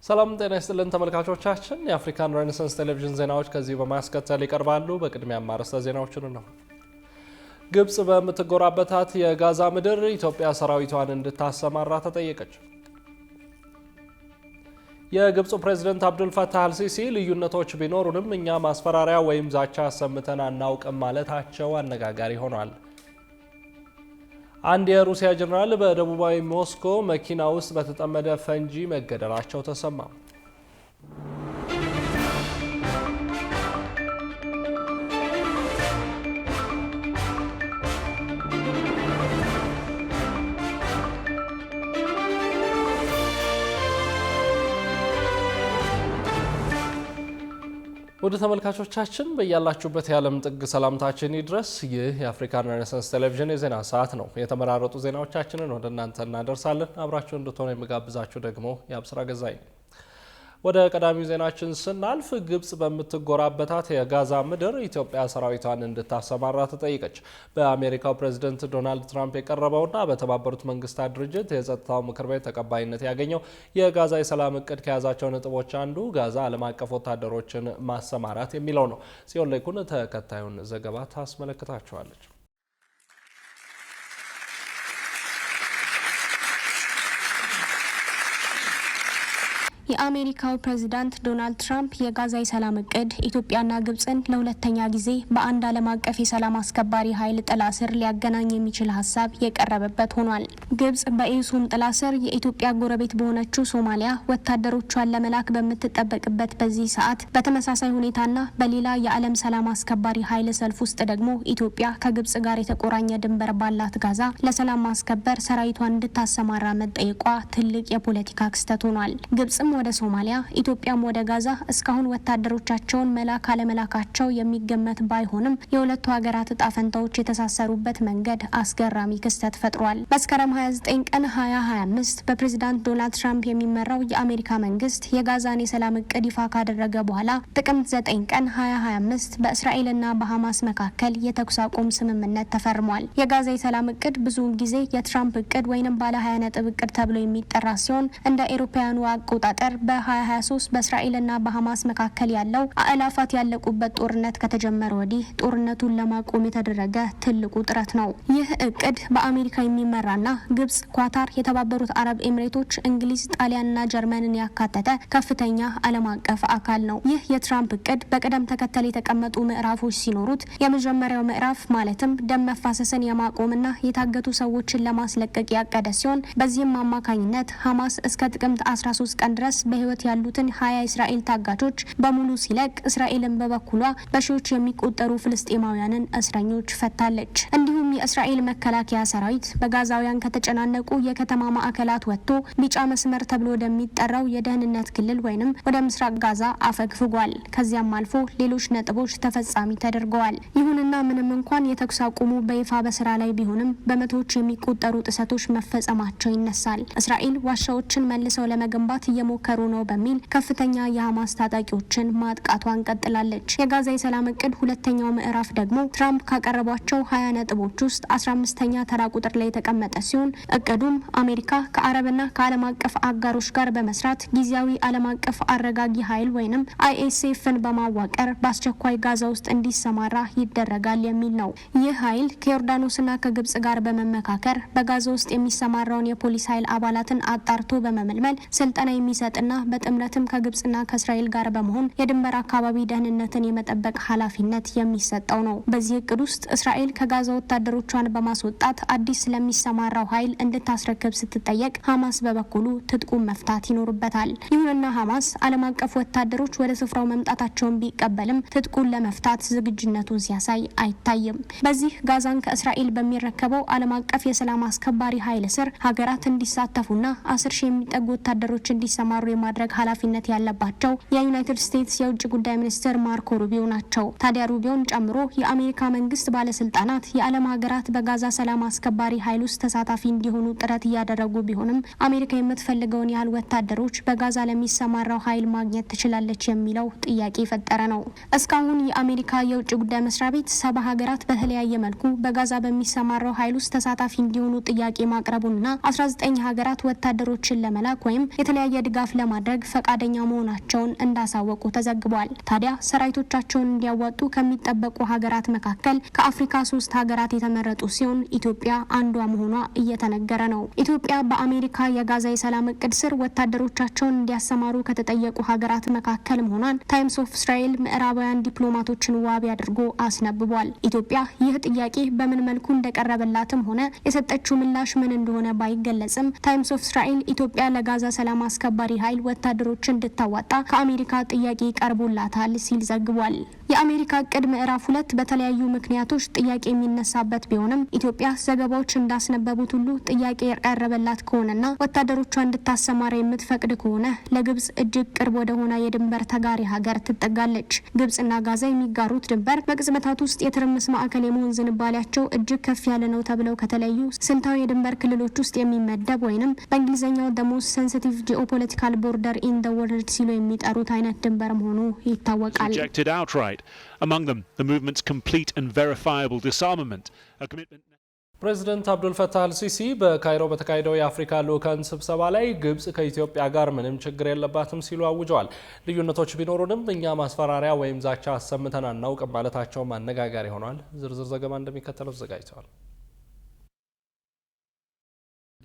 ሰላም ጤና ይስጥልን ተመልካቾቻችን የአፍሪካን ሬኔሳንስ ቴሌቪዥን ዜናዎች ከዚህ በማስከተል ይቀርባሉ። በቅድሚያ ማርዕስተ ዜናዎችን ነው። ግብጽ በምትጎራበታት የጋዛ ምድር ኢትዮጵያ ሰራዊቷን እንድታሰማራ ተጠየቀች። የግብጽ ፕሬዝዳንት አብዱል ፈታህ አልሲሲ ልዩነቶች ቢኖሩንም እኛ ማስፈራሪያ ወይም ዛቻ አሰምተን አናውቅም ማለታቸው አነጋጋሪ ሆኗል። አንድ የሩሲያ ጀነራል በደቡባዊ ሞስኮ መኪና ውስጥ በተጠመደ ፈንጂ መገደላቸው ተሰማ። ወደ ተመልካቾቻችን በእያላችሁበት የዓለም ጥግ ሰላምታችን ይድረስ። ይህ የአፍሪካን ሬኔሳንስ ቴሌቪዥን የዜና ሰዓት ነው። የተመራረጡ ዜናዎቻችንን ወደ እናንተ እናደርሳለን። አብራችሁ እንድትሆኑ የምጋብዛችሁ ደግሞ የአብስራ ገዛኝ። ወደ ቀዳሚው ዜናችን ስናልፍ ግብጽ በምትጎራበታት የጋዛ ምድር ኢትዮጵያ ሰራዊቷን እንድታሰማራ ተጠየቀች። በአሜሪካው ፕሬዝዳንት ዶናልድ ትራምፕ የቀረበውና በተባበሩት መንግስታት ድርጅት የጸጥታው ምክር ቤት ተቀባይነት ያገኘው የጋዛ የሰላም እቅድ ከያዛቸው ነጥቦች አንዱ ጋዛ ዓለም አቀፍ ወታደሮችን ማሰማራት የሚለው ነው። ጽዮን ለይኩን ተከታዩን ዘገባ ታስመለክታችኋለች። የአሜሪካው ፕሬዝዳንት ዶናልድ ትራምፕ የጋዛ የሰላም እቅድ ኢትዮጵያና ግብጽን ለሁለተኛ ጊዜ በአንድ ዓለም አቀፍ የሰላም አስከባሪ ኃይል ጥላ ስር ሊያገናኝ የሚችል ሀሳብ የቀረበበት ሆኗል። ግብጽ በኢዩሶም ጥላ ስር የኢትዮጵያ ጎረቤት በሆነችው ሶማሊያ ወታደሮቿን ለመላክ በምትጠበቅበት በዚህ ሰዓት በተመሳሳይ ሁኔታና በሌላ የዓለም ሰላም አስከባሪ ኃይል ሰልፍ ውስጥ ደግሞ ኢትዮጵያ ከግብጽ ጋር የተቆራኘ ድንበር ባላት ጋዛ ለሰላም ማስከበር ሰራዊቷን እንድታሰማራ መጠየቋ ትልቅ የፖለቲካ ክስተት ሆኗል። ግብጽም ወደ ሶማሊያ ኢትዮጵያም ወደ ጋዛ እስካሁን ወታደሮቻቸውን መላክ አለመላካቸው የሚገመት ባይሆንም የሁለቱ ሀገራት እጣ ፈንታዎች የተሳሰሩበት መንገድ አስገራሚ ክስተት ፈጥሯል። መስከረም 29 ቀን 2025 በፕሬዝዳንት ዶናልድ ትራምፕ የሚመራው የአሜሪካ መንግስት የጋዛን የሰላም እቅድ ይፋ ካደረገ በኋላ ጥቅምት 9 ቀን 2025 በእስራኤልና በሐማስ መካከል የተኩስ አቁም ስምምነት ተፈርሟል። የጋዛ የሰላም እቅድ ብዙውን ጊዜ የትራምፕ እቅድ ወይንም ባለ 20 ነጥብ እቅድ ተብሎ የሚጠራ ሲሆን እንደ አውሮፓውያኑ አቆጣጠር በ2023 በእስራኤልና በሐማስ መካከል ያለው አእላፋት ያለቁበት ጦርነት ከተጀመረ ወዲህ ጦርነቱን ለማቆም የተደረገ ትልቁ ጥረት ነው። ይህ እቅድ በአሜሪካ የሚመራና ግብጽ፣ ኳታር፣ የተባበሩት አረብ ኤሚሬቶች፣ እንግሊዝ፣ ጣሊያንና ጀርመንን ያካተተ ከፍተኛ ዓለም አቀፍ አካል ነው። ይህ የትራምፕ እቅድ በቅደም ተከተል የተቀመጡ ምዕራፎች ሲኖሩት የመጀመሪያው ምዕራፍ ማለትም ደም መፋሰስን የማቆምና የታገቱ ሰዎችን ለማስለቀቅ ያቀደ ሲሆን በዚህም አማካኝነት ሐማስ እስከ ጥቅምት 13 ቀን ድረስ በህይወት ያሉትን 20 እስራኤል ታጋቾች በሙሉ ሲለቅ እስራኤልን በበኩሏ በሺዎች የሚቆጠሩ ፍልስጤማውያንን እስረኞች ፈታለች። እንዲሁም የእስራኤል መከላከያ ሰራዊት በጋዛውያን ከተጨናነቁ የከተማ ማዕከላት ወጥቶ ቢጫ መስመር ተብሎ ወደሚጠራው የደህንነት ክልል ወይንም ወደ ምስራቅ ጋዛ አፈግፍጓል። ከዚያም አልፎ ሌሎች ነጥቦች ተፈጻሚ ተደርገዋል። ይሁንና ምንም እንኳን የተኩስ አቁሙ በይፋ በስራ ላይ ቢሆንም በመቶዎች የሚቆጠሩ ጥሰቶች መፈጸማቸው ይነሳል። እስራኤል ዋሻዎችን መልሰው ለመገንባት እየሞከሩ ነው በሚል ከፍተኛ የሐማስ ታጣቂዎችን ማጥቃቷን ቀጥላለች። የጋዛ የሰላም እቅድ ሁለተኛው ምዕራፍ ደግሞ ትራምፕ ካቀረቧቸው 20 ነጥቦች ውስጥ 15ኛ ተራ ቁጥር ላይ የተቀመጠ ሲሆን እቅዱም አሜሪካ ከአረብና ከዓለም አቀፍ አጋሮች ጋር በመስራት ጊዜያዊ ዓለም አቀፍ አረጋጊ ኃይል ወይንም ISFን በማዋቀር በአስቸኳይ ጋዛ ውስጥ እንዲሰማራ ይደረጋል የሚል ነው። ይህ ኃይል ከዮርዳኖስና ከግብጽ ጋር በመመካከር በጋዛ ውስጥ የሚሰማራውን የፖሊስ ኃይል አባላትን አጣርቶ በመመልመል ስልጠና የሚሰጥና በጥምረትም ከግብጽና ከእስራኤል ጋር በመሆን የድንበር አካባቢ ደህንነትን የመጠበቅ ኃላፊነት የሚሰጠው ነው። በዚህ እቅድ ውስጥ እስራኤል ከጋዛ ወታደሮቿን በማስወጣት አዲስ ለሚሰማራው ኃይል እንድታስረክብ ስትጠየቅ ሐማስ በበኩሉ ትጥቁን መፍታት ይኖርበታል። ይሁንና ሐማስ ዓለም አቀፍ ወታደሮች ወደ ስፍራው መምጣታቸውን ቢቀበልም ትጥቁን ለመፍታት ዝግጁነቱን ሲያሳይ አይታይም። በዚህ ጋዛን ከእስራኤል በሚረከበው ዓለም አቀፍ የሰላም አስከባሪ ኃይል ስር ሀገራት እንዲሳተፉና 10 ሺህ የሚጠጉ ወታደሮች እንዲሰማሩ የማድረግ ኃላፊነት ያለባቸው የዩናይትድ ስቴትስ የውጭ ጉዳይ ሚኒስትር ማርኮ ሩቢዮ ናቸው። ታዲያ ሩቢዮን ጨምሮ የአሜሪካ መንግስት ባለስልጣናት የዓለም ሀገራት በጋዛ ሰላም አስከባሪ ኃይል ውስጥ ተሳታፊ እንዲሆኑ ጥረት እያደረጉ ቢሆንም አሜሪካ የምትፈልገውን ያህል ወታደሮች በጋዛ ለሚሰማራው ኃይል ማግኘት ትችላለች የሚለው ጥያቄ የፈጠረ ነው። እስካሁን የአሜሪካ የውጭ ጉዳይ መስሪያ ቤት 70 ሀገራት በተለያየ መልኩ በጋዛ በሚሰማራው ኃይል ውስጥ ተሳታፊ እንዲሆኑ ጥያቄ ማቅረቡንና 19 ሀገራት ወታደሮችን ለመላክ ወይም የተለያየ ድጋፍ ድጋፍ ለማድረግ ፈቃደኛ መሆናቸውን እንዳሳወቁ ተዘግቧል። ታዲያ ሰራዊቶቻቸውን እንዲያዋጡ ከሚጠበቁ ሀገራት መካከል ከአፍሪካ 3 ሀገራት የተመረጡ ሲሆን ኢትዮጵያ አንዷ መሆኗ እየተነገረ ነው። ኢትዮጵያ በአሜሪካ የጋዛ የሰላም እቅድ ስር ወታደሮቻቸውን እንዲያሰማሩ ከተጠየቁ ሀገራት መካከል መሆኗን ታይምስ ኦፍ እስራኤል ምዕራባውያን ዲፕሎማቶችን ዋቢ አድርጎ አስነብቧል። ኢትዮጵያ ይህ ጥያቄ በምን መልኩ እንደቀረበላትም ሆነ የሰጠችው ምላሽ ምን እንደሆነ ባይገለጽም ታይምስ ኦፍ እስራኤል ኢትዮጵያ ለጋዛ ሰላም አስከባሪ ኃይል ወታደሮችን እንድታዋጣ ከአሜሪካ ጥያቄ ቀርቦላታል ሲል ዘግቧል። የአሜሪካ እቅድ ምዕራፍ 2 በተለያዩ ምክንያቶች ጥያቄ የሚነሳበት ቢሆንም ኢትዮጵያ ዘገባዎች እንዳስነበቡት ሁሉ ጥያቄ የቀረበላት ከሆነና ወታደሮቿ እንድታሰማራ የምትፈቅድ ከሆነ ለግብጽ እጅግ ቅርብ ወደሆነ የድንበር ተጋሪ ሀገር ትጠጋለች። ግብጽና ጋዛ የሚጋሩት ድንበር በቅጽበታት ውስጥ የትርምስ ማዕከል የመሆን ዝንባሌያቸው እጅግ ከፍ ያለ ነው ተብለው ከተለዩ ስልታዊ የድንበር ክልሎች ውስጥ የሚመደብ ወይንም በእንግሊዝኛው the most sensitive geopolitical border in the world ሲሉ የሚጠሩት አይነት ድንበር መሆኑ ይታወቃል። Among them, the movement's complete and verifiable disarmament, a commitment. ፕሬዚደንት አብዱል ፈታህ አልሲሲ በካይሮ በተካሄደው የአፍሪካ ልኡካን ስብሰባ ላይ ግብጽ ከኢትዮጵያ ጋር ምንም ችግር የለባትም ሲሉ አውጀዋል። ልዩነቶች ቢኖሩንም እኛ ማስፈራሪያ ወይም ዛቻ አሰምተን አናውቅም ማለታቸውም አነጋጋሪ ሆኗል። ዝርዝር ዘገባ እንደሚከተለው ተዘጋጅተዋል።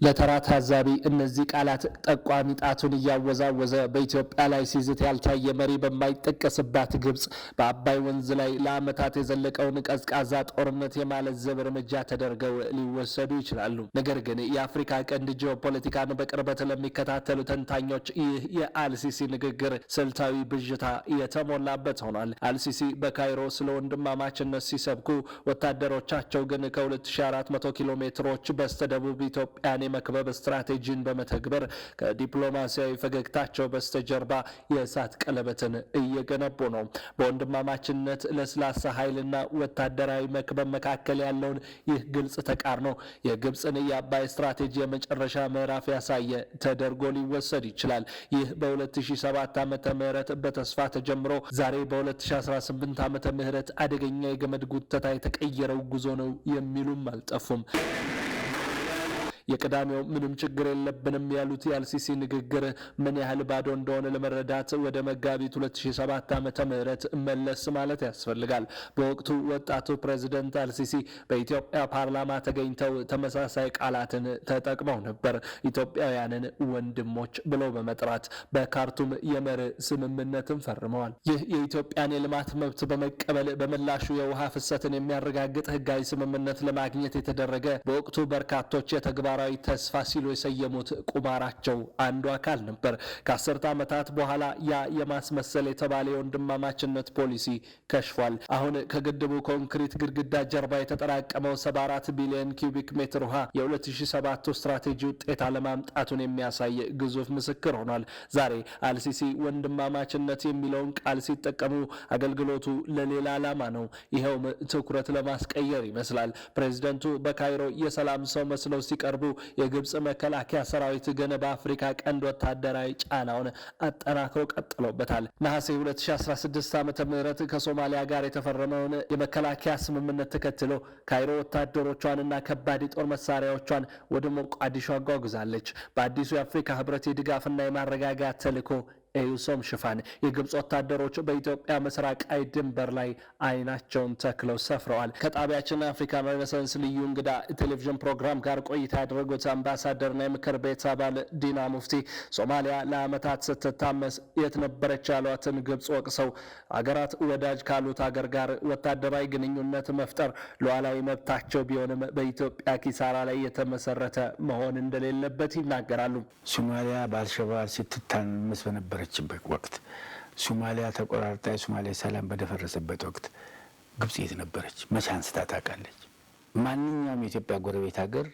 ለተራ ታዛቢ እነዚህ ቃላት ጠቋሚ ጣቱን እያወዛወዘ በኢትዮጵያ ላይ ሲዝት ያልታየ መሪ በማይጠቀስባት ግብጽ በአባይ ወንዝ ላይ ለዓመታት የዘለቀውን ቀዝቃዛ ጦርነት የማለዘብ እርምጃ ተደርገው ሊወሰዱ ይችላሉ። ነገር ግን የአፍሪካ ቀንድ ጂኦፖለቲካን በቅርበት ለሚከታተሉ ተንታኞች ይህ የአልሲሲ ንግግር ስልታዊ ብዥታ የተሞላበት ሆኗል። አልሲሲ በካይሮ ስለ ወንድማማችነት ሲሰብኩ፣ ወታደሮቻቸው ግን ከ2400 ኪሎ ሜትሮች በስተደቡብ ኢትዮጵያን መክበብ ስትራቴጂን በመተግበር ከዲፕሎማሲያዊ ፈገግታቸው በስተጀርባ የእሳት ቀለበትን እየገነቡ ነው። በወንድማማችነት ለስላሳ ኃይልና ወታደራዊ መክበብ መካከል ያለውን ይህ ግልጽ ተቃርኖ የግብጽን የአባይ ስትራቴጂ የመጨረሻ ምዕራፍ ያሳየ ተደርጎ ሊወሰድ ይችላል። ይህ በ2007 ዓመተ ምህረት በተስፋ ተጀምሮ ዛሬ በ2018 ዓመተ ምህረት አደገኛ የገመድ ጉተታ የተቀየረው ጉዞ ነው የሚሉም አልጠፉም። የቀዳሚው ምንም ችግር የለብንም ያሉት የአልሲሲ ንግግር ምን ያህል ባዶ እንደሆነ ለመረዳት ወደ መጋቢት 2007 ዓመተ ምህረት መለስ ማለት ያስፈልጋል። በወቅቱ ወጣቱ ፕሬዝዳንት አልሲሲ በኢትዮጵያ ፓርላማ ተገኝተው ተመሳሳይ ቃላትን ተጠቅመው ነበር። ኢትዮጵያውያንን ወንድሞች ብለው በመጥራት በካርቱም የመርህ ስምምነትን ፈርመዋል። ይህ የኢትዮጵያን የልማት መብት በመቀበል በምላሹ የውሃ ፍሰትን የሚያረጋግጥ ህጋዊ ስምምነት ለማግኘት የተደረገ በወቅቱ በርካቶች የተግባራዊ ተስፋ ሲሉ የሰየሙት ቁማራቸው አንዱ አካል ነበር። ከ10 ዓመታት በኋላ ያ የማስመሰል የተባለ የወንድማማችነት ፖሊሲ ከሽፏል። አሁን ከግድቡ ኮንክሪት ግድግዳ ጀርባ የተጠራቀመው 74 ቢሊዮን ኪዩቢክ ሜትር ውሃ የ2007 ስትራቴጂ ውጤት አለማምጣቱን የሚያሳይ ግዙፍ ምስክር ሆኗል። ዛሬ አልሲሲ ወንድማማችነት የሚለውን ቃል ሲጠቀሙ አገልግሎቱ ለሌላ ዓላማ ነው። ይኸውም ትኩረት ለማስቀየር ይመስላል። ፕሬዝደንቱ በካይሮ የሰላም ሰው መስለው ሲቀርቡ የግብጽ መከላከያ ሰራዊት ግን በአፍሪካ ቀንድ ወታደራዊ ጫናውን አጠናክሮ ቀጥሎበታል። ነሐሴ 2016 ዓመተ ምህረት ከሶማሊያ ጋር የተፈረመውን የመከላከያ ስምምነት ተከትሎ ካይሮ ወታደሮቿንና ከባድ የጦር መሳሪያዎቿን ወደ ሞቃዲሾ አጓጉዛለች። በአዲሱ የአፍሪካ ህብረት የድጋፍና የማረጋጋት ተልዕኮ ኤዩሶም ሽፋን የግብጽ ወታደሮች በኢትዮጵያ ምስራቃዊ ድንበር ላይ አይናቸውን ተክለው ሰፍረዋል። ከጣቢያችን አፍሪካ ሬኔሳንስ ልዩ እንግዳ ቴሌቪዥን ፕሮግራም ጋር ቆይታ ያደረጉት አምባሳደርና የምክር ቤት አባል ዲና ሙፍቲ ሶማሊያ ለዓመታት ስትታመስ የት ነበረች ያሏትን ግብጽ ወቅሰው አገራት ወዳጅ ካሉት አገር ጋር ወታደራዊ ግንኙነት መፍጠር ሉዓላዊ መብታቸው ቢሆንም በኢትዮጵያ ኪሳራ ላይ የተመሰረተ መሆን እንደሌለበት ይናገራሉ። ሶማሊያ በአልሸባብ ስትታመስ በነበረችበት ወቅት ሶማሊያ ተቆራርጣ የሶማሊያ ሰላም በደፈረሰበት ወቅት ግብጽ የት ነበረች? መቼ አንስታ ታውቃለች? ማንኛውም የኢትዮጵያ ጎረቤት ሀገር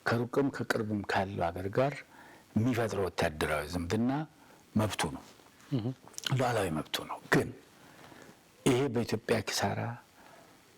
ከሩቅም ከቅርብም ካለው ሀገር ጋር የሚፈጥረው ወታደራዊ ዝምድና መብቱ ነው፣ ሉዓላዊ መብቱ ነው። ግን ይሄ በኢትዮጵያ ኪሳራ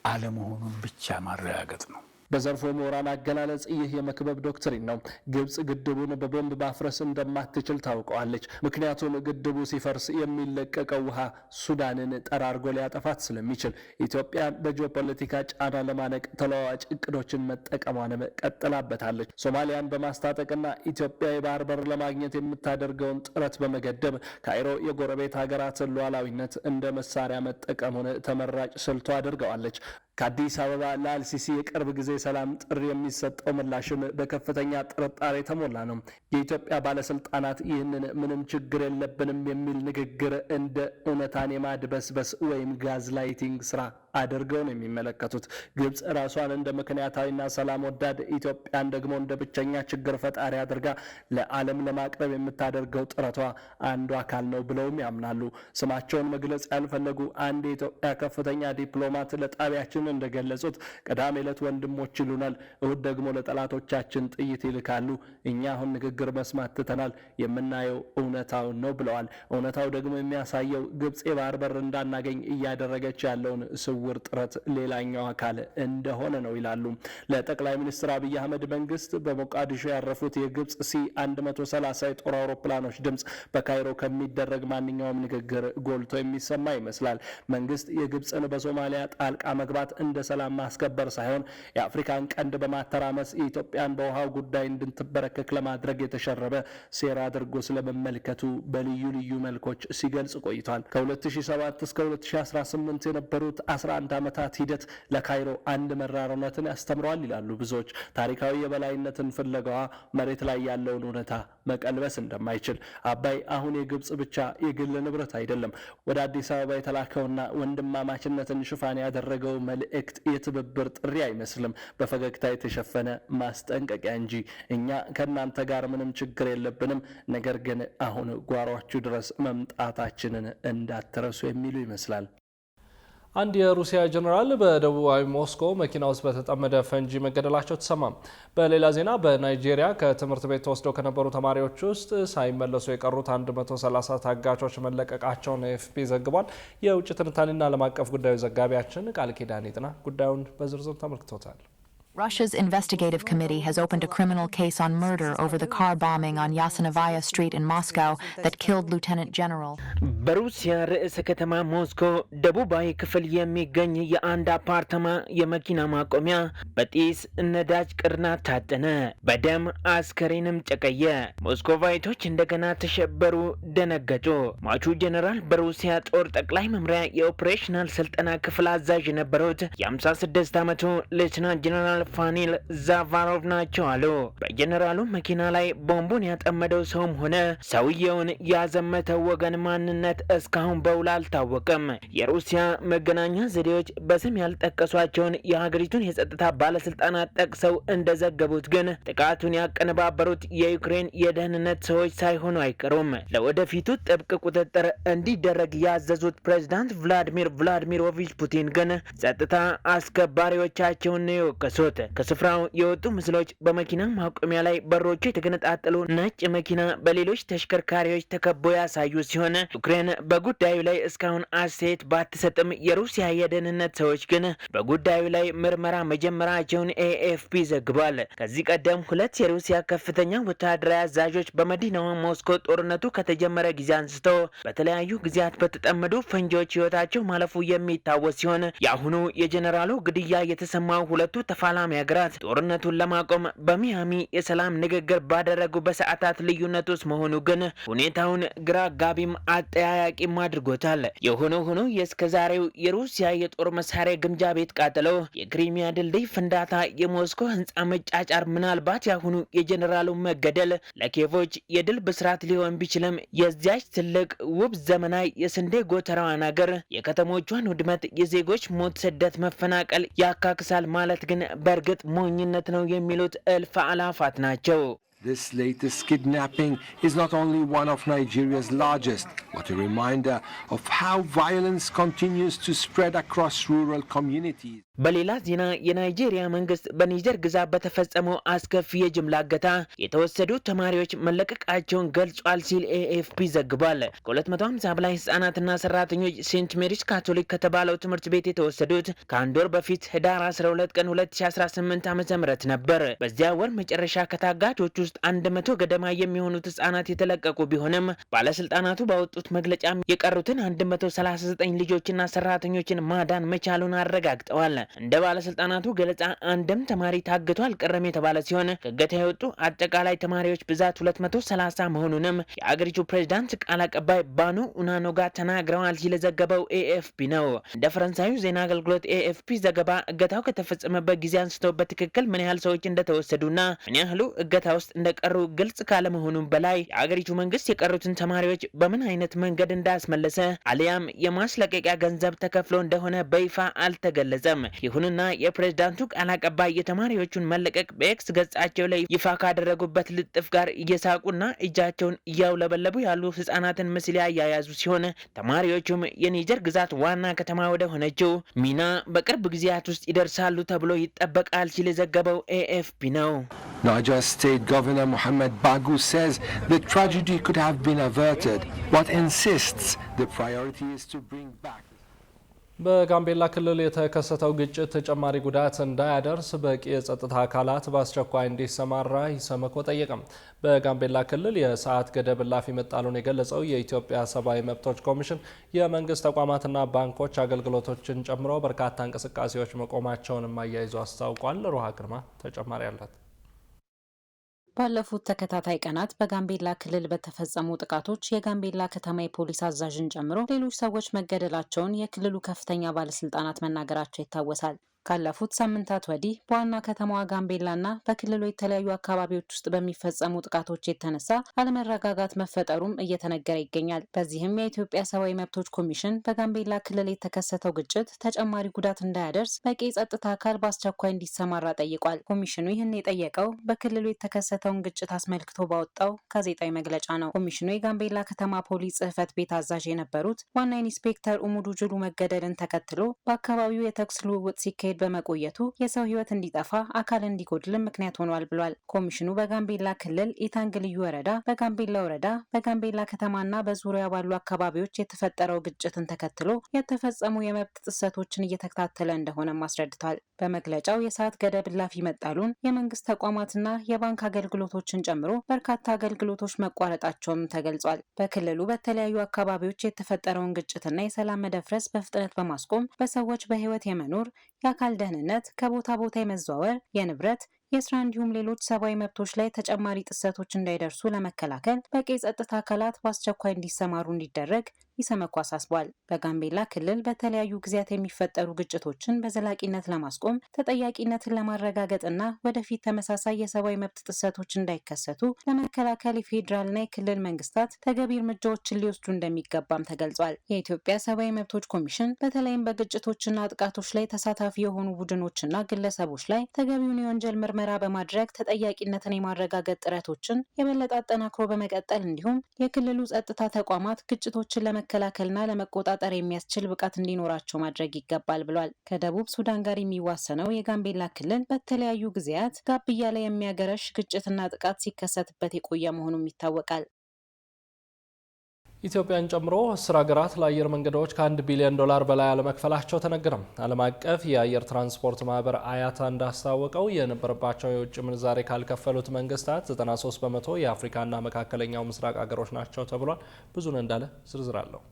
አለመሆኑን ብቻ ማረጋገጥ ነው። በዘርፉ ምሁራን አገላለጽ ይህ የመክበብ ዶክትሪን ነው። ግብጽ ግድቡን በቦምብ ማፍረስ እንደማትችል ታውቀዋለች። ምክንያቱም ግድቡ ሲፈርስ የሚለቀቀው ውሃ ሱዳንን ጠራርጎ ሊያጠፋት ስለሚችል ኢትዮጵያን በጂኦፖለቲካ ጫና ለማነቅ ተለዋዋጭ እቅዶችን መጠቀሟንም ቀጥላበታለች። ሶማሊያን በማስታጠቅና ኢትዮጵያ የባህር በር ለማግኘት የምታደርገውን ጥረት በመገደብ ካይሮ የጎረቤት ሀገራትን ሉዓላዊነት እንደ መሳሪያ መጠቀሙን ተመራጭ ስልቷ አድርገዋለች። ከአዲስ አበባ ለአልሲሲ የቅርብ ጊዜ ሰላም ጥሪ የሚሰጠው ምላሽም በከፍተኛ ጥርጣሬ የተሞላ ነው። የኢትዮጵያ ባለስልጣናት ይህንን ምንም ችግር የለብንም የሚል ንግግር እንደ እውነታን የማድበስበስ ወይም ጋዝ ላይቲንግ ስራ አድርገው ነው የሚመለከቱት። ግብጽ ራሷን እንደ ምክንያታዊና ሰላም ወዳድ፣ ኢትዮጵያን ደግሞ እንደ ብቸኛ ችግር ፈጣሪ አድርጋ ለዓለም ለማቅረብ የምታደርገው ጥረቷ አንዱ አካል ነው ብለውም ያምናሉ። ስማቸውን መግለጽ ያልፈለጉ አንድ የኢትዮጵያ ከፍተኛ ዲፕሎማት ለጣቢያችን እንደገለጹት ቅዳሜ ዕለት ወንድሞች ይሉናል፣ እሁድ ደግሞ ለጠላቶቻችን ጥይት ይልካሉ። እኛ አሁን ንግግር መስማት ትተናል፣ የምናየው እውነታውን ነው ብለዋል። እውነታው ደግሞ የሚያሳየው ግብጽ የባህር በር እንዳናገኝ እያደረገች ያለውን ስውር ጥረት ሌላኛው አካል እንደሆነ ነው ይላሉ። ለጠቅላይ ሚኒስትር አብይ አህመድ መንግስት በሞቃዲሾ ያረፉት የግብጽ ሲ-130 የጦር አውሮፕላኖች ድምጽ በካይሮ ከሚደረግ ማንኛውም ንግግር ጎልቶ የሚሰማ ይመስላል። መንግስት የግብጽን በሶማሊያ ጣልቃ መግባት እንደ ሰላም ማስከበር ሳይሆን የአፍሪካን ቀንድ በማተራመስ የኢትዮጵያን በውሃው ጉዳይ እንድትበረከክ ለማድረግ የተሸረበ ሴራ አድርጎ ስለመመልከቱ በልዩ ልዩ መልኮች ሲገልጽ ቆይቷል። ከ2007 እስከ 2018 የነበሩት 11 ዓመታት ሂደት ለካይሮ አንድ መራር እውነትን ያስተምረዋል ይላሉ ብዙዎች። ታሪካዊ የበላይነትን ፍለጋዋ መሬት ላይ ያለውን እውነታ መቀልበስ እንደማይችል፣ አባይ አሁን የግብጽ ብቻ የግል ንብረት አይደለም፣ ወደ አዲስ አበባ የተላከውና ወንድማማችነትን ሽፋን ያደረገው መልእክት የትብብር ጥሪ አይመስልም፣ በፈገግታ የተሸፈነ ማስጠንቀቂያ እንጂ። እኛ ከእናንተ ጋር ምንም ችግር የለብንም፣ ነገር ግን አሁን ጓሯችሁ ድረስ መምጣታችንን እንዳትረሱ የሚሉ ይመስላል። አንድ የሩሲያ ጀነራል በደቡባዊ ሞስኮ መኪና ውስጥ በተጠመደ ፈንጂ መገደላቸው ተሰማ። በሌላ ዜና በናይጄሪያ ከትምህርት ቤት ተወስደው ከነበሩ ተማሪዎች ውስጥ ሳይመለሱ የቀሩት 130 ታጋቾች መለቀቃቸውን ኤፍፒ ዘግቧል። የውጭ ትንታኔና ዓለም አቀፍ ጉዳዮች ዘጋቢያችን ቃል ኪዳን ይጥና ጉዳዩን በዝርዝር ተመልክቶታል። Russia's investigative committee has opened a criminal case on murder over the car bombing on Yasenovaya Street in Moscow that killed Lieutenant General. በሩሲያ ርዕሰ ከተማ ሞስኮ ደቡባዊ ክፍል የሚገኝ የአንድ አፓርታማ የመኪና ማቆሚያ በጢስ ነዳጅ ቅርናት ታጠነ፣ በደም አስከሬንም ጨቀየ። ሞስኮቫይቶች እንደገና ተሸበሩ፣ ደነገጡ። ሟቹ ጀነራል በሩሲያ ጦር ጠቅላይ መምሪያ የኦፕሬሽናል ስልጠና ክፍል አዛዥ የነበሩት የ56 ዓመቱ ሌተናንት ጀነራል ፋኒል ዛቫሮቭ ናቸው አሉ። በጀነራሉ መኪና ላይ ቦምቡን ያጠመደው ሰውም ሆነ ሰውየውን ያዘመተው ወገን ማንነት እስካሁን በውል አልታወቀም። የሩሲያ መገናኛ ዘዴዎች በስም ያልጠቀሷቸውን የሀገሪቱን የጸጥታ ባለስልጣናት ጠቅሰው እንደዘገቡት ግን ጥቃቱን ያቀነባበሩት የዩክሬን የደህንነት ሰዎች ሳይሆኑ አይቀሩም። ለወደፊቱ ጥብቅ ቁጥጥር እንዲደረግ ያዘዙት ፕሬዝዳንት ቭላዲሚሮቪች ፑቲን ግን ጸጥታ አስከባሪዎቻቸውን ነው የወቀሱት። ከስፍራው የወጡ ምስሎች በመኪና ማቆሚያ ላይ በሮቹ የተገነጣጠሉ ነጭ መኪና በሌሎች ተሽከርካሪዎች ተከቦ ያሳዩ ሲሆን ዩክሬን በጉዳዩ ላይ እስካሁን አስተያየት ባትሰጥም የሩሲያ የደህንነት ሰዎች ግን በጉዳዩ ላይ ምርመራ መጀመራቸውን ኤኤፍፒ ዘግቧል። ከዚህ ቀደም ሁለት የሩሲያ ከፍተኛ ወታደራዊ አዛዦች በመዲናዋ ሞስኮ ጦርነቱ ከተጀመረ ጊዜ አንስቶ በተለያዩ ጊዜያት በተጠመዱ ፈንጂዎች ህይወታቸው ማለፉ የሚታወስ ሲሆን የአሁኑ የጀነራሉ ግድያ የተሰማው ሁለቱ ተፋላሚ ሀገራት ጦርነቱን ለማቆም በሚያሚ የሰላም ንግግር ባደረጉ በሰዓታት ልዩነት ውስጥ መሆኑ ግን ሁኔታውን ግራ ጋቢም አጠያያቂም አድርጎታል። የሆነ ሆኖ የእስከዛሬው የሩሲያ የጦር መሳሪያ ግምጃ ቤት ቃጠሎ፣ የክሪሚያ ድልድይ ፍንዳታ፣ የሞስኮ ህንፃ መጫጫር፣ ምናልባት ያሁኑ የጀነራሉ መገደል ለኬቮች የድል ብስራት ሊሆን ቢችልም የዚያች ትልቅ ውብ ዘመናዊ የስንዴ ጎተራዋን ሀገር የከተሞቿን ውድመት፣ የዜጎች ሞት፣ ስደት፣ መፈናቀል ያካክሳል ማለት ግን በእርግጥ ሞኝነት ነው የሚሉት እልፍ አላፋት ናቸው። This latest kidnapping is not only one of Nigeria's largest What a reminder of how violence continues to spread across rural communities. በሌላ ዜና የናይጄሪያ መንግስት በኒጀር ግዛት በተፈጸመው አስከፊ የጅምላ እገታ የተወሰዱ ተማሪዎች መለቀቃቸውን ገልጿል ሲል ኤኤፍፒ ዘግቧል። ከ250 በላይ ህጻናትና ሰራተኞች ሴንት ሜሪስ ካቶሊክ ከተባለው ትምህርት ቤት የተወሰዱት ከአንድ ወር በፊት ህዳር 12 ቀን 2018 ዓ.ም ነበር። በዚያ ወር መጨረሻ ከታጋቾች ውስጥ 100 ገደማ የሚሆኑት ህጻናት የተለቀቁ ቢሆንም ባለስልጣናቱ ባወጡት መግለጫ የቀሩትን 139 ልጆችና ሰራተኞችን ማዳን መቻሉን አረጋግጠዋል። እንደ ባለስልጣናቱ ገለጻ አንድም ተማሪ ታግቶ አልቀረም የተባለ ሲሆን ከእገታ የወጡ አጠቃላይ ተማሪዎች ብዛት 230 መሆኑንም የአገሪቱ ፕሬዝዳንት ቃል አቀባይ ባኑ ኡናኖጋ ተናግረዋል ሲል ዘገበው ኤኤፍፒ ነው። እንደ ፈረንሳዩ ዜና አገልግሎት ኤኤፍፒ ዘገባ እገታው ከተፈጸመበት ጊዜ አንስቶ በትክክል ምን ያህል ሰዎች እንደተወሰዱና ምን ያህሉ እገታ ውስጥ እንደቀሩ ግልጽ ካለመሆኑም በላይ የአገሪቱ መንግስት የቀሩትን ተማሪዎች በምን አይነት መንገድ እንዳስመለሰ አሊያም የማስለቀቂያ ገንዘብ ተከፍሎ እንደሆነ በይፋ አልተገለጸም። ይሁንና የፕሬዝዳንቱ ቃል አቀባይ የተማሪዎቹን መለቀቅ በኤክስ ገጻቸው ላይ ይፋ ካደረጉበት ልጥፍ ጋር እየሳቁና እጃቸውን እያውለበለቡ ያሉ ህጻናትን ምስል ያያያዙ ሲሆን ተማሪዎቹም የኒጀር ግዛት ዋና ከተማ ወደ ሆነችው ሚና በቅርብ ጊዜያት ውስጥ ይደርሳሉ ተብሎ ይጠበቃል ሲል የዘገበው ኤኤፍፒ ነው። Niger State Governor Mohamed Bagu says the tragedy could have been averted, but insists the priority is to bring back. በጋምቤላ ክልል የተከሰተው ግጭት ተጨማሪ ጉዳት እንዳያደርስ በቂ የጸጥታ አካላት በአስቸኳይ እንዲሰማራ ኢሰመኮ ጠየቀም። በጋምቤላ ክልል የሰዓት ገደብ እላፊ መጣሉን የገለጸው የኢትዮጵያ ሰብአዊ መብቶች ኮሚሽን የመንግስት ተቋማትና ባንኮች አገልግሎቶችን ጨምሮ በርካታ እንቅስቃሴዎች መቆማቸውንም አያይዞ አስታውቋል። ሩሃ ግርማ ተጨማሪ አላት። ባለፉት ተከታታይ ቀናት በጋምቤላ ክልል በተፈጸሙ ጥቃቶች የጋምቤላ ከተማ የፖሊስ አዛዥን ጨምሮ ሌሎች ሰዎች መገደላቸውን የክልሉ ከፍተኛ ባለስልጣናት መናገራቸው ይታወሳል። ካለፉት ሳምንታት ወዲህ በዋና ከተማዋ ጋምቤላና በክልሉ የተለያዩ አካባቢዎች ውስጥ በሚፈጸሙ ጥቃቶች የተነሳ አለመረጋጋት መፈጠሩም እየተነገረ ይገኛል። በዚህም የኢትዮጵያ ሰብአዊ መብቶች ኮሚሽን በጋምቤላ ክልል የተከሰተው ግጭት ተጨማሪ ጉዳት እንዳያደርስ በቂ የጸጥታ አካል በአስቸኳይ እንዲሰማራ ጠይቋል። ኮሚሽኑ ይህን የጠየቀው በክልሉ የተከሰተውን ግጭት አስመልክቶ ባወጣው ጋዜጣዊ መግለጫ ነው። ኮሚሽኑ የጋምቤላ ከተማ ፖሊስ ጽሕፈት ቤት አዛዥ የነበሩት ዋና ኢንስፔክተር ኡሙዱ ጁሉ መገደልን ተከትሎ በአካባቢው የተኩስ ልውውጥ ሲካሄድ በመቆየቱ የሰው ሕይወት እንዲጠፋ አካል እንዲጎድልም ምክንያት ሆኗል ብሏል። ኮሚሽኑ በጋምቤላ ክልል ኢታንግ ልዩ ወረዳ፣ በጋምቤላ ወረዳ፣ በጋምቤላ ከተማና በዙሪያ ባሉ አካባቢዎች የተፈጠረው ግጭትን ተከትሎ የተፈጸሙ የመብት ጥሰቶችን እየተከታተለ እንደሆነም አስረድቷል። በመግለጫው የሰዓት ገደብ እላፊ መጣሉን፣ የመንግስት ተቋማትና የባንክ አገልግሎቶችን ጨምሮ በርካታ አገልግሎቶች መቋረጣቸውም ተገልጿል። በክልሉ በተለያዩ አካባቢዎች የተፈጠረውን ግጭትና የሰላም መደፍረስ በፍጥነት በማስቆም በሰዎች በህይወት የመኖር የአካል ደህንነት፣ ከቦታ ቦታ የመዘዋወር፣ የንብረት የስራ እንዲሁም ሌሎች ሰብአዊ መብቶች ላይ ተጨማሪ ጥሰቶች እንዳይደርሱ ለመከላከል በቂ የጸጥታ አካላት በአስቸኳይ እንዲሰማሩ እንዲደረግ ኢሰመኮ አሳስቧል። በጋምቤላ ክልል በተለያዩ ጊዜያት የሚፈጠሩ ግጭቶችን በዘላቂነት ለማስቆም ተጠያቂነትን ለማረጋገጥና ወደፊት ተመሳሳይ የሰብአዊ መብት ጥሰቶች እንዳይከሰቱ ለመከላከል የፌዴራልና የክልል መንግስታት ተገቢ እርምጃዎችን ሊወስዱ እንደሚገባም ተገልጿል። የኢትዮጵያ ሰብአዊ መብቶች ኮሚሽን በተለይም በግጭቶችና ጥቃቶች ላይ ተሳታፊ የሆኑ ቡድኖችና ግለሰቦች ላይ ተገቢውን የወንጀል ምርመራ በማድረግ ተጠያቂነትን የማረጋገጥ ጥረቶችን የበለጠ አጠናክሮ በመቀጠል እንዲሁም የክልሉ ጸጥታ ተቋማት ግጭቶችን ለመከላከልና ለመቆጣጠር የሚያስችል ብቃት እንዲኖራቸው ማድረግ ይገባል ብሏል። ከደቡብ ሱዳን ጋር የሚዋሰነው የጋምቤላ ክልል በተለያዩ ጊዜያት ጋብ እያለ የሚያገረሽ ግጭትና ጥቃት ሲከሰትበት የቆየ መሆኑም ይታወቃል። ኢትዮጵያን ጨምሮ 10 ሀገራት ለአየር መንገዶች ከ1 ቢሊዮን ዶላር በላይ አለመክፈላቸው ተነገረ። ዓለም አቀፍ የአየር ትራንስፖርት ማህበር አያታ እንዳስታወቀው የነበረባቸው የውጭ ምንዛሬ ካልከፈሉት መንግስታት 93 በመቶ የአፍሪካና መካከለኛው ምስራቅ ሀገሮች ናቸው ተብሏል። ብዙን እንዳለ ዝርዝር አለው።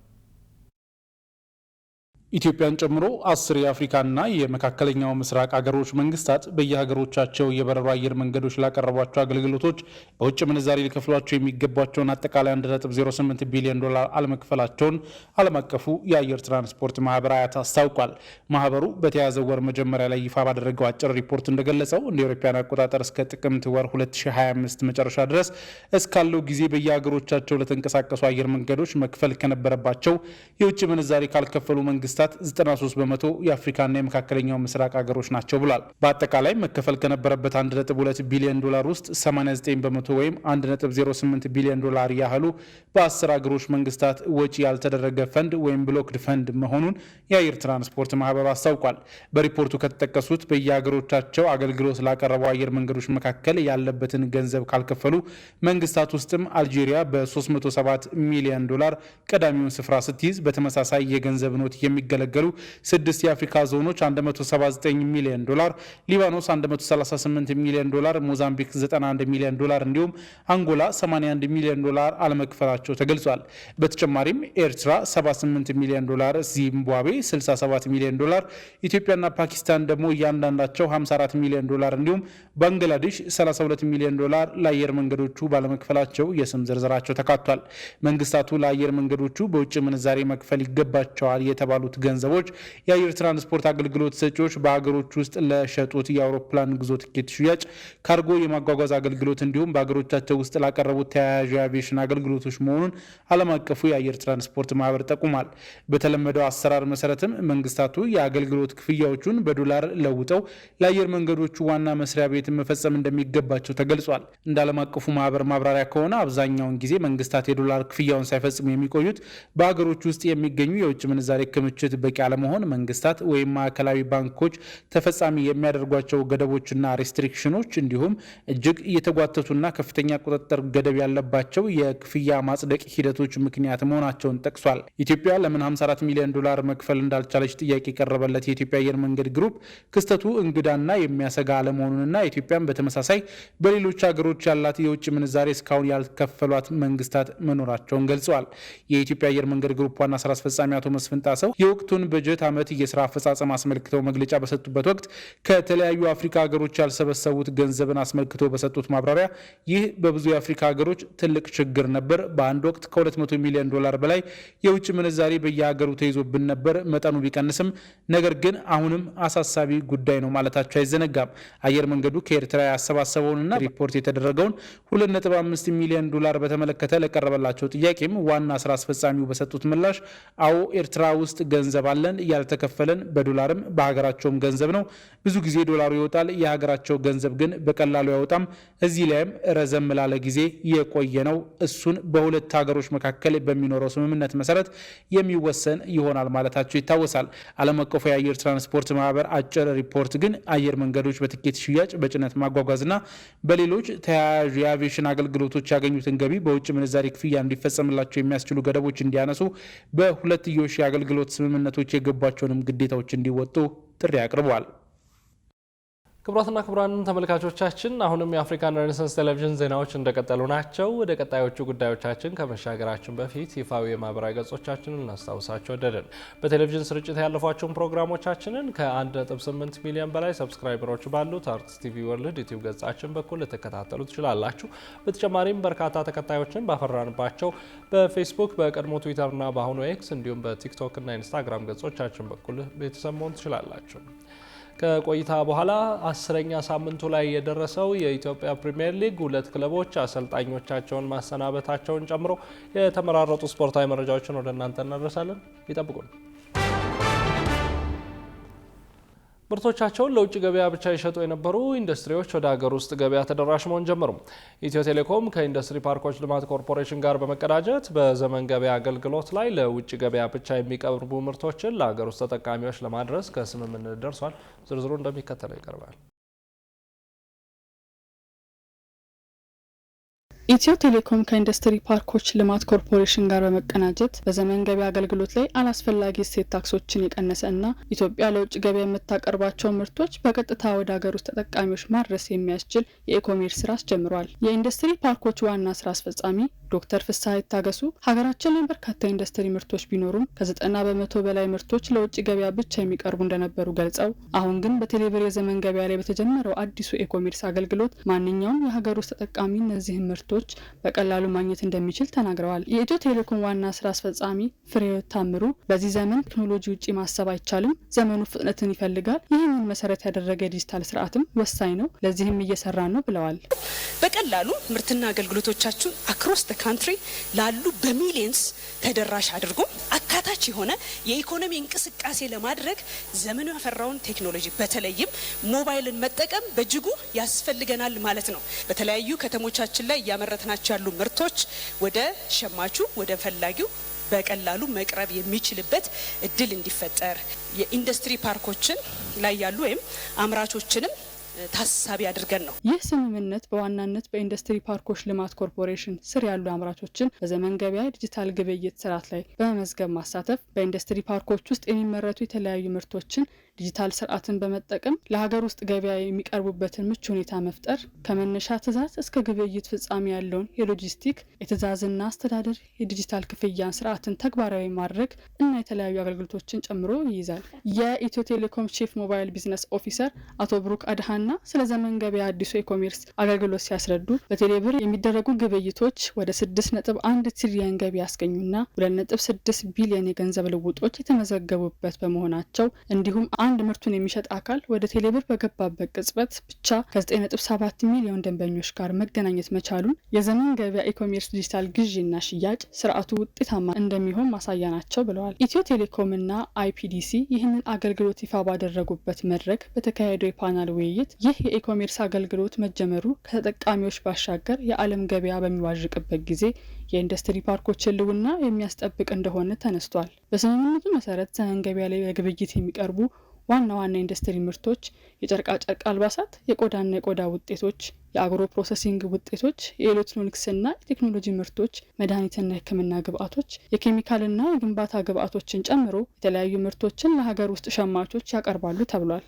ኢትዮጵያን ጨምሮ 10 የአፍሪካና የመካከለኛው ምስራቅ ሀገሮች መንግስታት በየሀገሮቻቸው የበረራ አየር መንገዶች ላቀረቧቸው አገልግሎቶች በውጭ ምንዛሬ ሊከፍሏቸው የሚገባቸውን አጠቃላይ 1.08 ቢሊዮን ዶላር አለመክፈላቸውን ዓለም አቀፉ የአየር ትራንስፖርት ማህበር አያታ አስታውቋል። ማህበሩ በተያያዘው ወር መጀመሪያ ላይ ይፋ ባደረገው አጭር ሪፖርት እንደገለጸው እንደ አውሮፓውያን አቆጣጠር እስከ ጥቅምት ወር 2025 መጨረሻ ድረስ እስካለው ጊዜ በየሀገሮቻቸው ለተንቀሳቀሱ አየር መንገዶች መክፈል ከነበረባቸው የውጭ ምንዛሬ ካልከፈሉ መንግስታት መንግስታት 93 በመቶ የአፍሪካና የመካከለኛው ምስራቅ ሀገሮች ናቸው ብሏል። በአጠቃላይ መከፈል ከነበረበት 1.2 ቢሊዮን ዶላር ውስጥ 89 በመቶ ወይም 1.08 ቢሊዮን ዶላር ያህሉ በ10 ሀገሮች መንግስታት ወጪ ያልተደረገ ፈንድ ወይም ብሎክድ ፈንድ መሆኑን የአየር ትራንስፖርት ማህበር አስታውቋል። በሪፖርቱ ከተጠቀሱት በየሀገሮቻቸው አገልግሎት ላቀረቡ አየር መንገዶች መካከል ያለበትን ገንዘብ ካልከፈሉ መንግስታት ውስጥም አልጄሪያ በ307 ሚሊዮን ዶላር ቀዳሚውን ስፍራ ስትይዝ፣ በተመሳሳይ የገንዘብ ኖት የሚገለገሉ 6 የአፍሪካ ዞኖች 179 ሚሊዮን ዶላር፣ ሊባኖስ 138 ሚሊዮን ዶላር፣ ሞዛምቢክ 91 ሚሊዮን ዶላር እንዲሁም አንጎላ 81 ሚሊዮን ዶላር አለመክፈላቸው ተገልጿል። በተጨማሪም ኤርትራ 78 ሚሊዮን ዶላር፣ ዚምባብዌ 67 ሚሊዮን ዶላር፣ ኢትዮጵያና ፓኪስታን ደግሞ እያንዳንዳቸው 54 ሚሊዮን ዶላር እንዲሁም ባንግላዴሽ 32 ሚሊዮን ዶላር ለአየር መንገዶቹ ባለመክፈላቸው የስም ዝርዝራቸው ተካቷል። መንግስታቱ ለአየር መንገዶቹ በውጭ ምንዛሬ መክፈል ይገባቸዋል የተባሉት ገንዘቦች የአየር ትራንስፖርት አገልግሎት ሰጪዎች በሀገሮች ውስጥ ለሸጡት የአውሮፕላን ጉዞ ትኬት ሽያጭ፣ ካርጎ የማጓጓዝ አገልግሎት እንዲሁም በሀገሮቻቸው ውስጥ ላቀረቡት ተያያዥ የአቪዬሽን አገልግሎቶች መሆኑን ዓለም አቀፉ የአየር ትራንስፖርት ማህበር ጠቁሟል። በተለመደው አሰራር መሰረትም መንግስታቱ የአገልግሎት ክፍያዎቹን በዶላር ለውጠው ለአየር መንገዶቹ ዋና መስሪያ ቤት መፈጸም እንደሚገባቸው ተገልጿል። እንደ ዓለም አቀፉ ማህበር ማብራሪያ ከሆነ አብዛኛውን ጊዜ መንግስታት የዶላር ክፍያውን ሳይፈጽሙ የሚቆዩት በሀገሮች ውስጥ የሚገኙ የውጭ ምንዛሬ ክምችት በቂ አለመሆን፣ መንግስታት ወይም ማዕከላዊ ባንኮች ተፈጻሚ የሚያደርጓቸው ገደቦችና ሬስትሪክሽኖች እንዲሁም እጅግ እየተጓተቱና ከፍተኛ ቁጥጥር ገደብ ያለባቸው የክፍያ ማጽደቅ ሂደቶች ምክንያት መሆናቸውን ጠቅሷል። ኢትዮጵያ ለምን 54 ሚሊዮን ዶላር መክፈል እንዳልቻለች ጥያቄ የቀረበለት የኢትዮጵያ አየር መንገድ ግሩፕ ክስተቱ እንግዳና የሚያሰጋ አለመሆኑንና ኢትዮጵያን በተመሳሳይ በሌሎች ሀገሮች ያላት የውጭ ምንዛሬ እስካሁን ያልከፈሏት መንግስታት መኖራቸውን ገልጸዋል። የኢትዮጵያ አየር መንገድ ግሩፕ ዋና ስራ አስፈጻሚ አቶ መስፍን ጣሰው የወቅቱን በጀት ዓመት የስራ አፈጻጸም አስመልክተው መግለጫ በሰጡበት ወቅት ከተለያዩ አፍሪካ ሀገሮች ያልሰበሰቡት ገንዘብን አስመልክቶ በሰጡት ማብራሪያ ይህ በብዙ የአፍሪካ ሀገሮች ትልቅ ችግር ነበር። በአንድ ወቅት ከ200 ሚሊዮን ዶላር በላይ የውጭ ምንዛሬ በየሀገሩ ተይዞብን ነበር። መጠኑ ቢቀንስም ነገር ግን አሁንም አሳሳቢ ጉዳይ ነው ማለታቸው አይዘነጋም። አየር መንገዱ ከኤርትራ ያሰባሰበውንና ሪፖርት የተደረገውን 2.5 ሚሊዮን ዶላር በተመለከተ ለቀረበላቸው ጥያቄም ዋና ስራ አስፈጻሚው በሰጡት ምላሽ አዎ ኤርትራ ውስጥ ገንዘብ አለን፣ ያልተከፈለን በዶላርም በሀገራቸውም ገንዘብ ነው። ብዙ ጊዜ ዶላሩ ይወጣል፣ የሀገራቸው ገንዘብ ግን በቀላሉ ያወጣም። እዚህ ላይም ረዘም ላለ ጊዜ የቆየ ነው። እሱን በሁለት ሀገሮች መካከል በሚኖረው ስምምነት መሰረት የሚወሰን ይሆናል ማለታቸው ይታወሳል። ዓለም አቀፉ የአየር ትራንስፖርት ማህበር አጭር ሪፖርት ግን አየር መንገዶች በትኬት ሽያጭ፣ በጭነት ማጓጓዝና በሌሎች ተያያዥ የአቪዬሽን አገልግሎቶች ያገኙትን ገቢ በውጭ ምንዛሬ ክፍያ እንዲፈጸምላቸው የሚያስችሉ ገደቦች እንዲያነሱ፣ በሁለትዮሽ የአገልግሎት ስምምነቶች የገቧቸውንም ግዴታዎች እንዲወጡ ጥሪ አቅርበዋል። ክቡራትና ክቡራን ተመልካቾቻችን አሁንም የአፍሪካን ሬኔሳንስ ቴሌቪዥን ዜናዎች እንደቀጠሉ ናቸው። ወደ ቀጣዮቹ ጉዳዮቻችን ከመሻገራችን በፊት ይፋዊ የማህበራዊ ገጾቻችንን እናስታውሳቸው ወደድን። በቴሌቪዥን ስርጭት ያለፏቸውን ፕሮግራሞቻችንን ከ1.8 ሚሊዮን በላይ ሰብስክራይበሮች ባሉት አርትስ ቲቪ ወርልድ ዩቲዩብ ገጻችን በኩል ልትከታተሉ ትችላላችሁ። በተጨማሪም በርካታ ተከታዮችን ባፈራንባቸው በፌስቡክ፣ በቀድሞ ትዊተርና በአሁኑ ኤክስ እንዲሁም በቲክቶክ እና ኢንስታግራም ገጾቻችን በኩል ቤተሰብ መሆን ትችላላችሁ። ከቆይታ በኋላ 10ኛ ሳምንቱ ላይ የደረሰው የኢትዮጵያ ፕሪሚየር ሊግ 2 ክለቦች አሰልጣኞቻቸውን ማሰናበታቸውን ጨምሮ የተመራረጡ ስፖርታዊ መረጃዎችን ወደ እናንተ እናደርሳለን። ይጠብቁን። ምርቶቻቸውን ለውጭ ገበያ ብቻ ይሸጡ የነበሩ ኢንዱስትሪዎች ወደ ሀገር ውስጥ ገበያ ተደራሽ መሆን ጀመሩ። ኢትዮ ቴሌኮም ከኢንዱስትሪ ፓርኮች ልማት ኮርፖሬሽን ጋር በመቀዳጀት በዘመን ገበያ አገልግሎት ላይ ለውጭ ገበያ ብቻ የሚቀርቡ ምርቶችን ለሀገር ውስጥ ተጠቃሚዎች ለማድረስ ከስምምነት ደርሷል። ዝርዝሩ እንደሚከተለው ይቀርባል። ኢትዮ ቴሌኮም ከኢንዱስትሪ ፓርኮች ልማት ኮርፖሬሽን ጋር በመቀናጀት በዘመን ገበያ አገልግሎት ላይ አላስፈላጊ እሴት ታክሶችን የቀነሰ እና ኢትዮጵያ ለውጭ ገበያ የምታቀርባቸው ምርቶች በቀጥታ ወደ ሀገር ውስጥ ተጠቃሚዎች ማድረስ የሚያስችል የኢኮሜርስ ስራ አስጀምሯል። የኢንዱስትሪ ፓርኮች ዋና ስራ አስፈጻሚ ዶክተር ፍስሐ ይታገሱ ሀገራችን ላይ በርካታ ኢንዱስትሪ ምርቶች ቢኖሩም ከ90 በመቶ በላይ ምርቶች ለውጭ ገበያ ብቻ የሚቀርቡ እንደነበሩ ገልጸው አሁን ግን በቴሌብር የዘመን ገበያ ላይ በተጀመረው አዲሱ ኢኮሜርስ አገልግሎት ማንኛውም የሀገር ውስጥ ተጠቃሚ እነዚህን ምርቶች በቀላሉ ማግኘት እንደሚችል ተናግረዋል። የኢትዮ ቴሌኮም ዋና ስራ አስፈጻሚ ፍሬህይወት ታምሩ በዚህ ዘመን ቴክኖሎጂ ውጪ ማሰብ አይቻልም፣ ዘመኑ ፍጥነትን ይፈልጋል። ይህንን መሰረት ያደረገ ዲጂታል ስርዓትም ወሳኝ ነው፣ ለዚህም እየሰራን ነው ብለዋል። በቀላሉ ምርትና አገልግሎቶቻችሁን አክሮስ ዘ ካንትሪ ላሉ በሚሊየንስ ተደራሽ አድርጎ አካታች የሆነ የኢኮኖሚ እንቅስቃሴ ለማድረግ ዘመኑ ያፈራውን ቴክኖሎጂ በተለይም ሞባይልን መጠቀም በእጅጉ ያስፈልገናል ማለት ነው። በተለያዩ ከተሞቻችን ላይ እያመረትናቸው ያሉ ምርቶች ወደ ሸማቹ ወደ ፈላጊው በቀላሉ መቅረብ የሚችልበት እድል እንዲፈጠር የኢንዱስትሪ ፓርኮችን ላይ ያሉ ወይም አምራቾችንም ታሳቢ አድርገን ነው። ይህ ስምምነት በዋናነት በኢንዱስትሪ ፓርኮች ልማት ኮርፖሬሽን ስር ያሉ አምራቾችን በዘመን ገበያ ዲጂታል ግብይት ስርዓት ላይ በመመዝገብ ማሳተፍ፣ በኢንዱስትሪ ፓርኮች ውስጥ የሚመረቱ የተለያዩ ምርቶችን ዲጂታል ስርዓትን በመጠቀም ለሀገር ውስጥ ገበያ የሚቀርቡበትን ምቹ ሁኔታ መፍጠር፣ ከመነሻ ትዕዛዝ እስከ ግብይት ፍጻሜ ያለውን የሎጂስቲክ የትዕዛዝና አስተዳደር የዲጂታል ክፍያን ስርዓትን ተግባራዊ ማድረግ እና የተለያዩ አገልግሎቶችን ጨምሮ ይይዛል። የኢትዮ ቴሌኮም ቺፍ ሞባይል ቢዝነስ ኦፊሰር አቶ ብሩክ አድሃና ስለ ዘመን ገበያ አዲሱ የኮሜርስ አገልግሎት ሲያስረዱ በቴሌብር የሚደረጉ ግብይቶች ወደ 6.1 ትሪሊዮን ገቢ ያስገኙና 2.6 ቢሊዮን የገንዘብ ልውጦች የተመዘገቡበት በመሆናቸው እንዲሁም አንድ ምርቱን የሚሸጥ አካል ወደ ቴሌብር በገባበት ቅጽበት ብቻ ከ9.7 ሚሊዮን ደንበኞች ጋር መገናኘት መቻሉን የዘመን ገበያ ኢኮሜርስ ዲጂታል ግዢና ሽያጭ ስርዓቱ ውጤታማ እንደሚሆን ማሳያ ናቸው ብለዋል። ኢትዮ ቴሌኮምና አይፒዲሲ ይህንን አገልግሎት ይፋ ባደረጉበት መድረክ በተካሄደው የፓናል ውይይት ይህ የኢኮሜርስ አገልግሎት መጀመሩ ከተጠቃሚዎች ባሻገር የዓለም ገበያ በሚዋዥቅበት ጊዜ የኢንዱስትሪ ፓርኮች ህልውና የሚያስጠብቅ እንደሆነ ተነስቷል። በስምምነቱ መሰረት ዘመን ገበያ ላይ ለግብይት የሚቀርቡ ዋና ዋና ኢንዱስትሪ ምርቶች የጨርቃ ጨርቅ አልባሳት፣ የቆዳና የቆዳ ውጤቶች፣ የአግሮ ፕሮሰሲንግ ውጤቶች፣ የኤሌክትሮኒክስና የቴክኖሎጂ ምርቶች፣ መድኃኒትና የሕክምና ግብአቶች፣ የኬሚካልና የግንባታ ግብአቶችን ጨምሮ የተለያዩ ምርቶችን ለሀገር ውስጥ ሸማቾች ያቀርባሉ ተብሏል።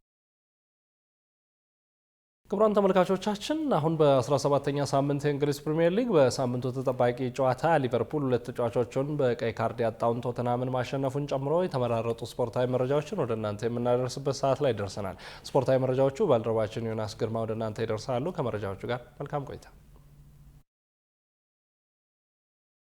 ክቡራን ተመልካቾቻችን አሁን በ17ኛ ሳምንት የእንግሊዝ ፕሪሚየር ሊግ በሳምንቱ ተጠባቂ ጨዋታ ሊቨርፑል ሁለት ተጫዋቾቹን በቀይ ካርድ ያጣውን ቶተንሃምን ማሸነፉን ጨምሮ የተመራረጡ ስፖርታዊ መረጃዎችን ወደ እናንተ የምናደርስበት ሰዓት ላይ ደርሰናል። ስፖርታዊ መረጃዎቹ ባልደረባችን ዮናስ ግርማ ወደ እናንተ ይደርሳሉ። ከመረጃዎቹ ጋር መልካም ቆይታ።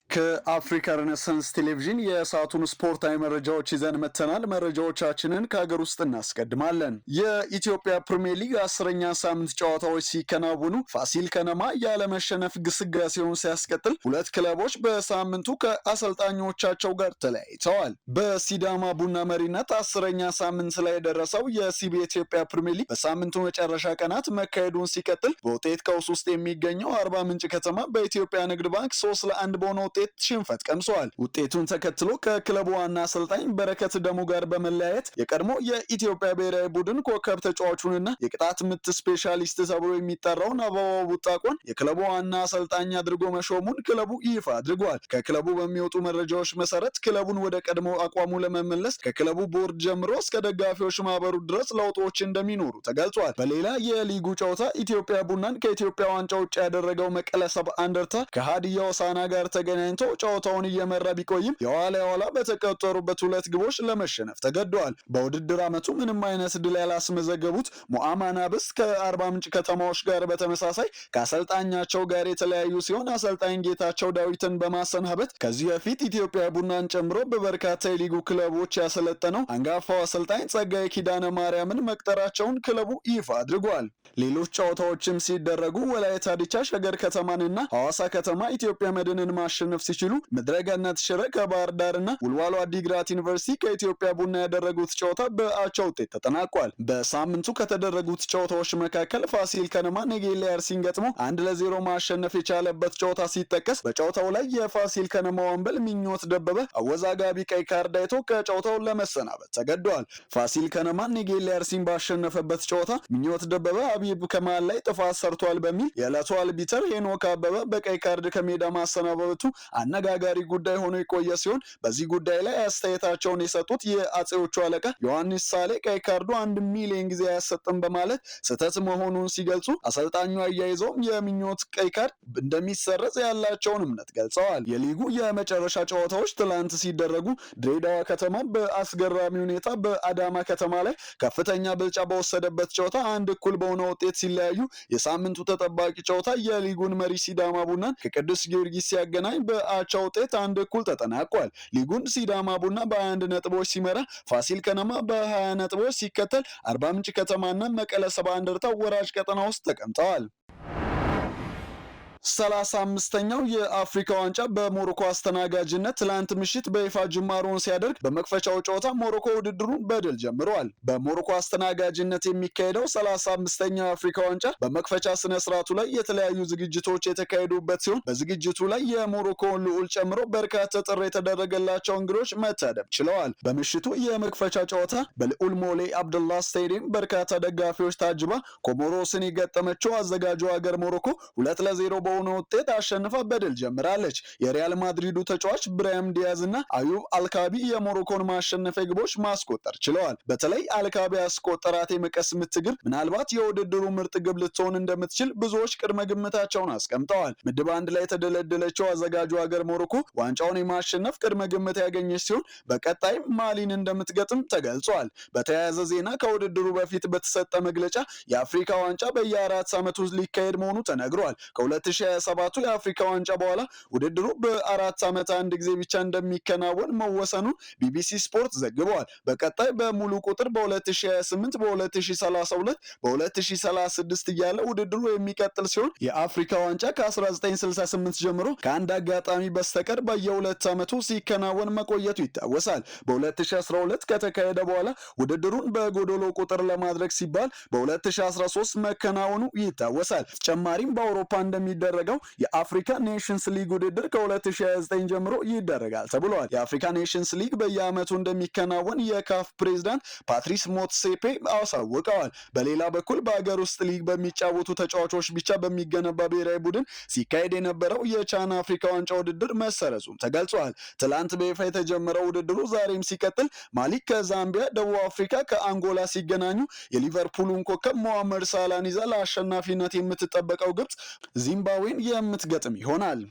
ከአፍሪካ ሬኔሳንስ ቴሌቪዥን የሰዓቱን ስፖርታዊ መረጃዎች ይዘን መተናል። መረጃዎቻችንን ከሀገር ውስጥ እናስቀድማለን። የኢትዮጵያ ፕሪሚየር ሊግ 10ኛ ሳምንት ጨዋታዎች ሲከናወኑ ፋሲል ከነማ ያለመሸነፍ ግስጋሴውን ሲያስቀጥል፣ ሁለት ክለቦች በሳምንቱ ከአሰልጣኞቻቸው ጋር ተለያይተዋል። በሲዳማ ቡና መሪነት 10ኛ ሳምንት ላይ የደረሰው የሲቢ ኢትዮጵያ ፕሪሚየር ሊግ በሳምንቱ መጨረሻ ቀናት መካሄዱን ሲቀጥል በውጤት ቀውስ ውስጥ የሚገኘው አርባ ምንጭ ከተማ በኢትዮጵያ ንግድ ባንክ 3-1 በሆነ ውጤት ሽንፈት ቀምሰዋል። ውጤቱን ተከትሎ ከክለቡ ዋና አሰልጣኝ በረከት ደሙ ጋር በመለያየት የቀድሞ የኢትዮጵያ ብሔራዊ ቡድን ኮከብ ተጫዋቹንና የቅጣት ምት ስፔሻሊስት ተብሎ የሚጠራውን አበባው ቡጣቆን የክለቡ ዋና አሰልጣኝ አድርጎ መሾሙን ክለቡ ይፋ አድርጓል። ከክለቡ በሚወጡ መረጃዎች መሰረት ክለቡን ወደ ቀድሞ አቋሙ ለመመለስ ከክለቡ ቦርድ ጀምሮ እስከ ደጋፊዎች ማህበሩ ድረስ ለውጦች እንደሚኖሩ ተገልጿል። በሌላ የሊጉ ጨዋታ ኢትዮጵያ ቡናን ከኢትዮጵያ ዋንጫ ውጭ ያደረገው መቀለ ሰብዓ እንደርታ ከሀዲያ ሆሳዕና ጋር ተገናኝቶ ጨዋታውን እየመራ ቢቆይም የኋላ በተቆጠሩበት ሁለት ግቦች ለመሸነፍ ተገደዋል። በውድድር ዓመቱ ምንም አይነት ድል ያላስመዘገቡት ሞአማ ናብስ ከአርባ ምንጭ ከተማዎች ጋር በተመሳሳይ ከአሰልጣኛቸው ጋር የተለያዩ ሲሆን አሰልጣኝ ጌታቸው ዳዊትን በማሰናበት ከዚህ በፊት ኢትዮጵያ ቡናን ጨምሮ በበርካታ የሊጉ ክለቦች ያሰለጠነው አንጋፋው አሰልጣኝ ጸጋዬ ኪዳነ ማርያምን መቅጠራቸውን ክለቡ ይፋ አድርጓል። ሌሎች ጨዋታዎችም ሲደረጉ ወላይታ ዲቻ ሸገር ከተማንና ሐዋሳ ከተማ ኢትዮጵያ መድንን ማሸነፍ ሲችሉ ምድረገነት ሽረ ከባህር ዳርና ውልዋሎ አዲግራት ዩኒቨርሲቲ ከኢትዮጵያ ቡና ያደረጉት ጨዋታ በአቻ ውጤት ተጠናቋል። በሳምንቱ ከተደረጉት ጨዋታዎች መካከል ፋሲል ከነማ ኔጌሌ አርሲን ገጥሞ 1-0 ማሸነፍ የቻለበት ጨዋታ ሲጠቀስ በጨዋታው ላይ የፋሲል ከነማ ወንበል ምኞት ደበበ አወዛጋቢ ቀይ ካርድ አይቶ ከጨዋታው ለመሰናበት ተገደዋል። ፋሲል ከነማ ኔጌሌ አርሲን ባሸነፈበት ጨዋታ ምኞት ደበበ አቢብ ከመሃል ላይ ጥፋት ሰርቷል በሚል የዕለቱ አልቢተር ሄኖክ አበበ በቀይ ካርድ ከሜዳ ማሰናበቱ አነጋጋሪ ጉዳይ ሆኖ የቆየ ሲሆን በዚህ ጉዳይ ላይ አስተያየታቸውን የሰጡት የአጼዎቹ አለቃ ዮሐንስ ሳሌ ቀይ ካርዱ 1 ሚሊዮን ጊዜ አያሰጥም በማለት ስህተት መሆኑን ሲገልጹ አሰልጣኙ አያይዘውም የምኞት ቀይ ካርድ እንደሚሰረዝ ያላቸውን እምነት ገልጸዋል። የሊጉ የመጨረሻ ጨዋታዎች ትላንት ሲደረጉ ድሬዳዋ ከተማ በአስገራሚ ሁኔታ በአዳማ ከተማ ላይ ከፍተኛ ብልጫ በወሰደበት ጨዋታ 1-1 በሆነ ውጤት ሲለያዩ የሳምንቱ ተጠባቂ ጨዋታ የሊጉን መሪ ሲዳማ ቡናን ከቅዱስ ጊዮርጊስ ሲያገናኝ በአቻ ውጤት 1-1 ተጠናቋል። ሊጉን ሲዳማ ቡና በ21 ነጥቦች ሲመራ ፋሲል ከነማ በ20 ነጥቦች ሲከተል አርባ ምንጭ ከተማና መቀለ ሰብዓ እንደርታ ወራጅ ቀጠና ውስጥ ተቀምጠዋል። 35ኛው የአፍሪካ ዋንጫ በሞሮኮ አስተናጋጅነት ትላንት ምሽት በይፋ ጅማሮውን ሲያደርግ በመክፈቻው ጨዋታ ሞሮኮ ውድድሩን በድል ጀምረዋል። በሞሮኮ አስተናጋጅነት የሚካሄደው 35ኛው የአፍሪካ ዋንጫ በመክፈቻ ስነ ስርዓቱ ላይ የተለያዩ ዝግጅቶች የተካሄዱበት ሲሆን በዝግጅቱ ላይ የሞሮኮን ልዑል ጨምሮ በርካታ ጥሪ የተደረገላቸው እንግዶች መታደም ችለዋል። በምሽቱ የመክፈቻ ጨዋታ በልዑል ሞሌ አብደላ ስቴዲየም በርካታ ደጋፊዎች ታጅባ ኮሞሮስን የገጠመችው አዘጋጁ ሀገር ሞሮኮ 2-0 በሆነ ውጤት አሸንፋ በድል ጀምራለች። የሪያል ማድሪዱ ተጫዋች ብራሂም ዲያዝ እና አዩብ አልካቢ የሞሮኮን ማሸነፊያ ግቦች ማስቆጠር ችለዋል። በተለይ አልካቢ ያስቆጠራት የመቀስ ምት ግብ ምናልባት የውድድሩ ምርጥ ግብ ልትሆን እንደምትችል ብዙዎች ቅድመ ግምታቸውን አስቀምጠዋል። ምድብ 1 ላይ የተደለደለችው አዘጋጁ ሀገር ሞሮኮ ዋንጫውን የማሸነፍ ቅድመ ግምት ያገኘች ሲሆን በቀጣይም ማሊን እንደምትገጥም ተገልጿል። በተያያዘ ዜና ከውድድሩ በፊት በተሰጠ መግለጫ የአፍሪካ ዋንጫ በየ4 ዓመቱ ሊካሄድ መሆኑ ተነግሯል። ከ2027 የአፍሪካ ዋንጫ በኋላ ውድድሩ በ4 ዓመት አንድ ጊዜ ብቻ እንደሚከናወን መወሰኑን ቢቢሲ ስፖርት ዘግቧል። በቀጣይ በሙሉ ቁጥር በ2028 በ2032 በ2036 እያለ ውድድሩ የሚቀጥል ሲሆን የአፍሪካ ዋንጫ ከ1968 ጀምሮ ከአንድ አጋጣሚ በስተቀር በየ2 ዓመቱ ሲከናወን መቆየቱ ይታወሳል። በ2012 ከተካሄደ በኋላ ውድድሩን በጎዶሎ ቁጥር ለማድረግ ሲባል በ2013 መከናወኑ ይታወሳል። ተጨማሪም በአውሮፓ እንደሚደረገው የአፍሪካ ኔሽንስ ሊግ ውድድር ከ2029 ጀምሮ ይደረጋል ተብሏል። የአፍሪካ ኔሽንስ ሊግ በየዓመቱ እንደሚከናወን የካፍ ፕሬዝዳንት ፓትሪስ ሞትሴፔ አሳውቀዋል። በሌላ በኩል በአገር ውስጥ ሊግ በሚጫወቱ ተጫዋቾች ብቻ በሚገነባ ብሔራዊ ቡድን ሲካሄድ የነበረው የቻን አፍሪካ ዋንጫ ውድድር መሰረዙም ተገልጿል። ትላንት በይፋ የተጀመረው ውድድሩ ዛሬም ሲቀጥል ማሊ ከዛምቢያ፣ ደቡብ አፍሪካ ከአንጎላ ሲገናኙ የሊቨርፑሉን ኮከብ ሞሐመድ ሳላን ይዛ ለአሸናፊነት የምትጠበቀው ግብጽ ዚምባብዌን የምትገጥም ይሆናል።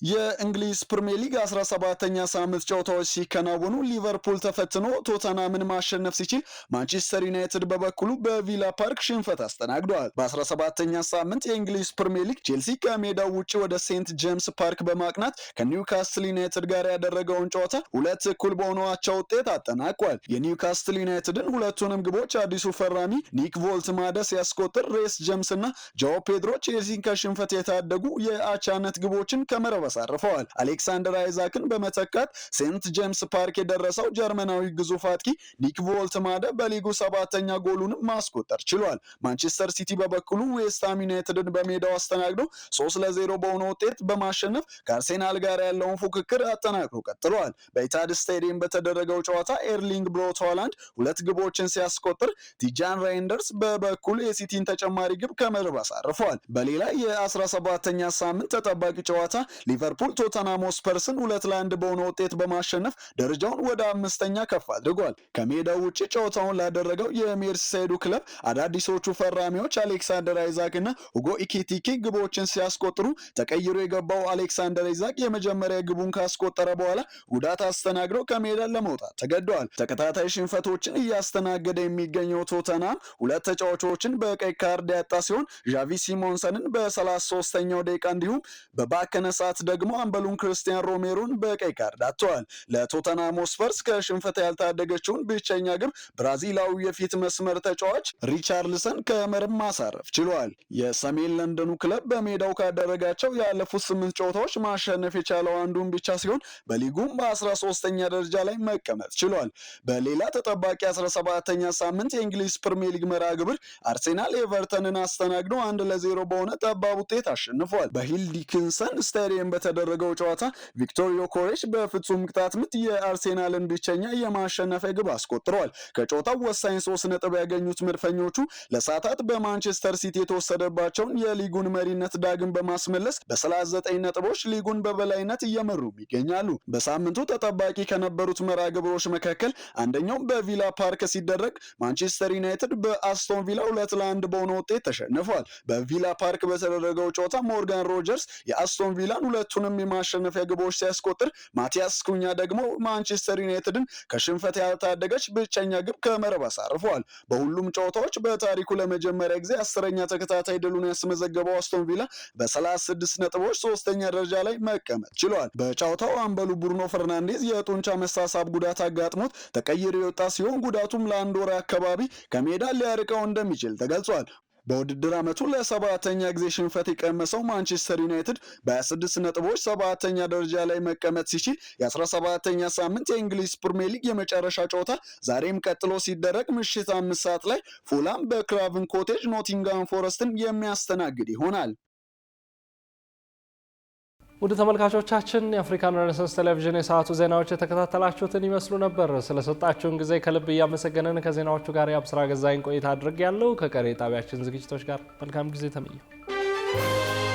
የእንግሊዝ ፕሪሚየር ሊግ 17ኛ ሳምንት ጨዋታዎች ሲከናወኑ ሊቨርፑል ተፈትኖ ቶተናምን ማሸነፍ ሲችል ማንቸስተር ዩናይትድ በበኩሉ በቪላ ፓርክ ሽንፈት አስተናግዷል። በ17ኛ ሳምንት የእንግሊዝ ፕሪሚየር ሊግ ቼልሲ ከሜዳው ውጭ ወደ ሴንት ጄምስ ፓርክ በማቅናት ከኒውካስትል ዩናይትድ ጋር ያደረገውን ጨዋታ 2-2 በሆነ አቻ ውጤት አጠናቋል። የኒውካስትል ዩናይትድን ሁለቱንም ግቦች አዲሱ ፈራሚ ኒክ ቮልትማደ ሲያስቆጥር ሬስ ጄምስ እና ጆ ፔድሮ ቼልሲን ከሽንፈት የታደጉ የአቻነት ግቦችን ከመረብ አሳርፈዋል። አሌክሳንደር አይዛክን በመተካት ሴንት ጄምስ ፓርክ የደረሰው ጀርመናዊ ግዙፍ አጥቂ ኒክ ቮልትማደ በሊጉ 7ኛ ጎሉንም ማስቆጠር ችሏል። ማንቸስተር ሲቲ በበኩሉ ዌስትሃም ዩናይትድን በሜዳው አስተናግዶ 3-0 በሆነ ውጤት በማሸነፍ ከአርሴናል ጋር ያለውን ፉክክር አጠናክሮ ቀጥሏል። በኢታድ ስታዲየም በተደረገው ጨዋታ ኤርሊንግ ብሮት ሃላንድ 2 ግቦችን ሲያስቆጥር ቲጃን ራይንደርስ በበኩሉ የሲቲን ተጨማሪ ግብ ከመረብ አሳርፈዋል። በሌላ የ17ኛ ሳምንት ተጠባቂ ጨዋታ ሊቨርፑል ቶተንሃም ስፐርስን 2-1 በሆነ ውጤት በማሸነፍ ደረጃውን ወደ 5ኛ ከፍ አድርጓል። ከሜዳው ውጭ ጨዋታውን ላደረገው የሜርሲሳይዱ ክለብ አዳዲሶቹ ፈራሚዎች አሌክሳንደር አይዛክ እና ሁጎ ኢኪቲኬ ግቦችን ሲያስቆጥሩ ተቀይሮ የገባው አሌክሳንደር አይዛክ የመጀመሪያ ግቡን ካስቆጠረ በኋላ ጉዳት አስተናግደው ከሜዳ ለመውጣት ተገደዋል። ተከታታይ ሽንፈቶችን እያስተናገደ የሚገኘው ቶተንሃም 2 ተጫዋቾችን በቀይ ካርድ ያጣ ሲሆን ዣቪ ሲሞንሰንን በ33ኛው ደቂቃ እንዲሁም በባከነ ሰዓት ደግሞ አምበሉን ክርስቲያን ሮሜሮን በቀይ ካርድ አጥተዋል። ለቶተንሃም ስፐርስ ከሽንፈት ያልታደገችውን ብቸኛ ግብ ብራዚላዊ የፊት መስመር ተጫዋች ሪቻርልሰን ከመረብ ማሳረፍ ችሏል። የሰሜን ለንደኑ ክለብ በሜዳው ካደረጋቸው ያለፉት 8 ጨዋታዎች ማሸነፍ የቻለው አንዱን ብቻ ሲሆን በሊጉም በ13ኛ ደረጃ ላይ መቀመጥ ችሏል። በሌላ ተጠባቂ 17ኛ ሳምንት የእንግሊዝ ፕሪሚየር ሊግ መርሃ ግብር አርሴናል ኤቨርተንን አስተናግዶ 1-0 በሆነ ጠባብ ውጤት አሸንፏል። በሂል ዲኪንሰን ስታዲየም በተደረገው ጨዋታ ቪክቶር ዮኬሬሽ በፍጹም ቅጣት ምት የአርሴናልን ብቸኛ የማሸነፊያ ግብ አስቆጥረዋል። ከጨዋታው ወሳኝ 3 ነጥብ ያገኙት መድፈኞቹ ለሰዓታት በማንቸስተር ሲቲ የተወሰደባቸውን የሊጉን መሪነት ዳግም በማስመለስ በ39 ነጥቦች ሊጉን በበላይነት እየመሩ ይገኛሉ። በሳምንቱ ተጠባቂ ከነበሩት መርሃ ግብሮች መካከል አንደኛው በቪላ ፓርክ ሲደረግ ማንቸስተር ዩናይትድ በአስቶን ቪላ 2-1 በሆነ ውጤት ተሸንፏል። በቪላ ፓርክ በተደረገው ጨዋታ ሞርጋን ሮጀርስ የአስቶን ቪላን ሁለቱንም የማሸነፊያ ግቦች ሲያስቆጥር ማቲያስ ኩኛ ደግሞ ማንቸስተር ዩናይትድን ከሽንፈት ያልታደገች ብቸኛ ግብ ከመረብ አሳርፈዋል። በሁሉም ጨዋታዎች በታሪኩ ለመጀመሪያ ጊዜ 10ኛ ተከታታይ ድሉን ያስመዘገበው አስቶን ቪላ በ36 ነጥቦች 3ኛ ደረጃ ላይ መቀመጥ ችሏል። በጨዋታው አምበሉ ብሩኖ ፈርናንዴዝ የጡንቻ መሳሳብ ጉዳት አጋጥሞት ተቀይሮ የወጣ ሲሆን ጉዳቱም ለአንድ ወር አካባቢ ከሜዳ ሊያርቀው እንደሚችል ተገልጿል። በውድድር ዓመቱ ለ7ኛ ጊዜ ሽንፈት የቀመሰው ማንቸስተር ዩናይትድ በ26 ነጥቦች 7ኛ ደረጃ ላይ መቀመጥ ሲችል የ17ኛ ሳምንት የእንግሊዝ ፕሪሚየር ሊግ የመጨረሻ ጨዋታ ዛሬም ቀጥሎ ሲደረግ ምሽት 5 ሰዓት ላይ ፉላም በክራቨን ኮቴጅ ኖቲንግሃም ፎረስትን የሚያስተናግድ ይሆናል። ወደ ተመልካቾቻችን የአፍሪካን ሬኔሳንስ ቴሌቪዥን የሰዓቱ ዜናዎች የተከታተላችሁትን ይመስሉ ነበር። ስለሰጣችሁን ጊዜ ከልብ እያመሰገንን ከዜናዎቹ ጋር የአብስራ ገዛይን ቆይታ አድርጌያለሁ። ከቀሪ ጣቢያችን ዝግጅቶች ጋር መልካም ጊዜ ተመኘሁ።